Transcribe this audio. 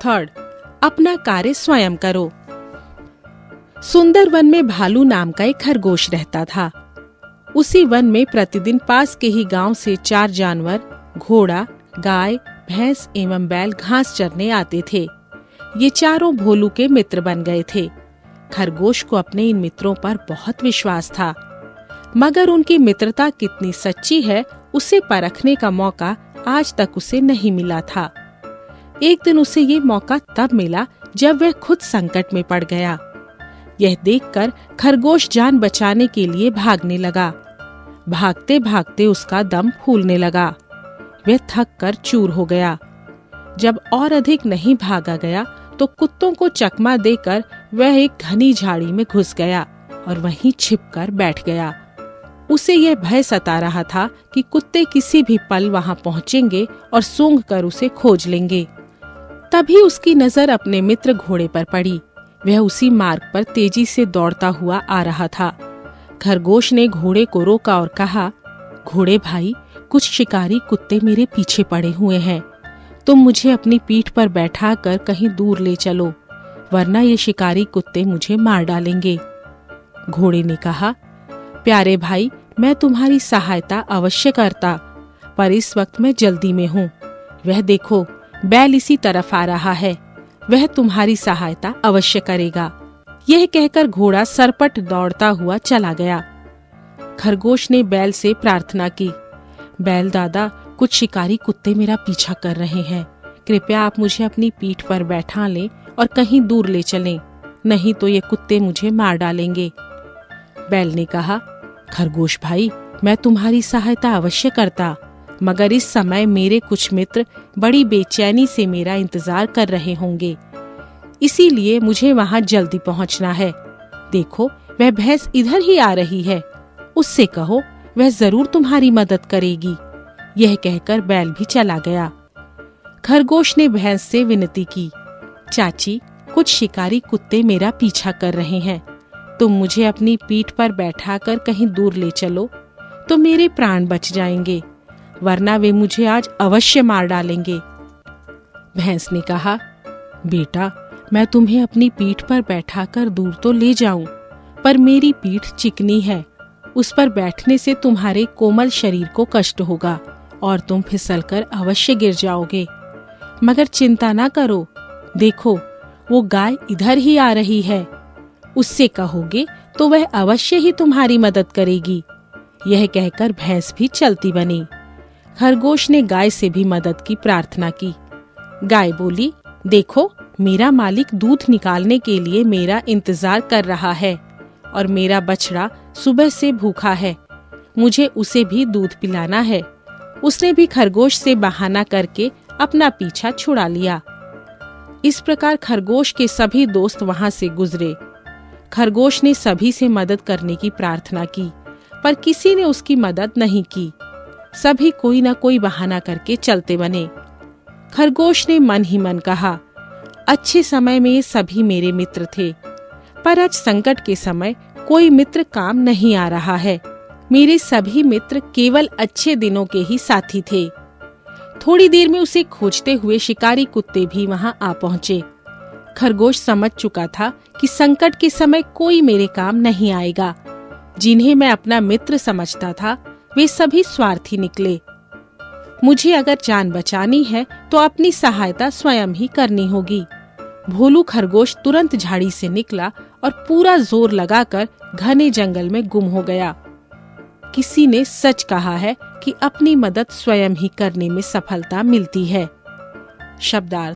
3, अपना कार्य स्वयं करो। सुंदर वन में भालू नाम का एक खरगोश रहता था। उसी वन में प्रतिदिन पास के ही गांव से 4 जानवर घोड़ा, गाय, भैंस एवं बैल घास चरने आते थे। ये चारों भोलू के मित्र बन गए थे। खरगोश को अपने इन मित्रों पर बहुत विश्वास था, मगर उनकी मित्रता कितनी सच्ची है उसे परखने का मौका आज तक उसे नहीं मिला था। एक दिन उसे ये मौका तब मिला जब वह खुद संकट में पड़ गया। यह देखकर खरगोश जान बचाने के लिए भागने लगा। भागते भागते उसका दम फूलने लगा। वह थक कर चूर हो गया। जब और अधिक नहीं भागा गया तो कुत्तों को चकमा देकर वह एक घनी झाड़ी में घुस गया और वहीं छिपकर बैठ गया। उसे यह भय सता रहा था कि कुत्ते किसी भी पल वहां पहुंचेंगे और सूंघकर उसे खोज लेंगे। तभी उसकी नजर अपने मित्र घोड़े पर पड़ी। वह उसी मार्ग पर तेजी से दौड़ता हुआ आ रहा था। खरगोश ने घोड़े को रोका और कहा, घोड़े भाई, कुछ शिकारी कुत्ते मेरे पीछे पड़े हुए हैं। तुम मुझे अपनी पीठ पर बैठा कर कहीं दूर ले चलो, वरना ये शिकारी कुत्ते मुझे मार डालेंगे। घोड़े ने कहा, प्यारे भाई, मैं तुम्हारी सहायता अवश्य करता, पर इस वक्त मैं जल्दी में हूँ। वह देखो, बैल इसी तरफ आ रहा है, वह तुम्हारी सहायता अवश्य करेगा। यह कहकर घोड़ा सरपट दौड़ता हुआ चला गया। खरगोश ने बैल से प्रार्थना की, बैल दादा, कुछ शिकारी कुत्ते मेरा पीछा कर रहे हैं। कृपया आप मुझे अपनी पीठ पर बैठा लें और कहीं दूर ले चलें, नहीं तो ये कुत्ते मुझे मार डालेंगे। बैल ने कहा, खरगोश भाई, मैं तुम्हारी सहायता अवश्य करता, मगर इस समय मेरे कुछ मित्र बड़ी बेचैनी से मेरा इंतजार कर रहे होंगे, इसीलिए मुझे वहां जल्दी पहुंचना है। देखो, वह भैंस इधर ही आ रही है, उससे कहो, वह जरूर तुम्हारी मदद करेगी। यह कहकर बैल भी चला गया। खरगोश ने भैंस से विनती की, चाची, कुछ शिकारी कुत्ते मेरा पीछा कर रहे हैं, तुम मुझे अपनी पीठ पर बैठाकर कहीं दूर ले चलो तो मेरे प्राण बच जाएंगे, वरना वे मुझे आज अवश्य मार डालेंगे। भैंस ने कहा, बेटा, मैं तुम्हें अपनी पीठ पर बैठाकर दूर तो ले जाऊं, पर मेरी पीठ चिकनी है, उस पर बैठने से तुम्हारे कोमल शरीर को कष्ट होगा और तुम फिसलकर अवश्य गिर जाओगे। मगर चिंता ना करो, देखो, वो गाय इधर ही आ रही है, उससे कहोगे तो वह अवश्य ही तुम्हारी मदद करेगी। यह कहकर भैंस भी चलती बनी। खरगोश ने गाय से भी मदद की प्रार्थना की। गाय बोली, देखो, मेरा मालिक दूध निकालने के लिए मेरा इंतजार कर रहा है और मेरा बछड़ा सुबह से भूखा है, मुझे उसे भी दूध पिलाना है। उसने भी खरगोश से बहाना करके अपना पीछा छुड़ा लिया। इस प्रकार खरगोश के सभी दोस्त वहां से गुजरे। खरगोश ने सभी से मदद करने की प्रार्थना की, पर किसी ने उसकी मदद नहीं की। सभी कोई न कोई बहाना करके चलते बने। खरगोश ने मन ही मन कहा, अच्छे समय में ये सभी मेरे मित्र थे, पर आज संकट के समय कोई मित्र काम नहीं आ रहा है। मेरे सभी मित्र केवल अच्छे दिनों के ही साथी थे। थोड़ी देर में उसे खोजते हुए शिकारी कुत्ते भी वहां आ पहुंचे। खरगोश समझ चुका था कि संकट के समय कोई मेरे काम नहीं आएगा। जिन्हें मैं अपना मित्र समझता था, वे सभी स्वार्थी निकले। मुझे अगर जान बचानी है तो अपनी सहायता स्वयं ही करनी होगी। भोलू खरगोश तुरंत झाड़ी से निकला और पूरा जोर लगाकर घने जंगल में गुम हो गया। किसी ने सच कहा है कि अपनी मदद स्वयं ही करने में सफलता मिलती है। शब्दार्थ।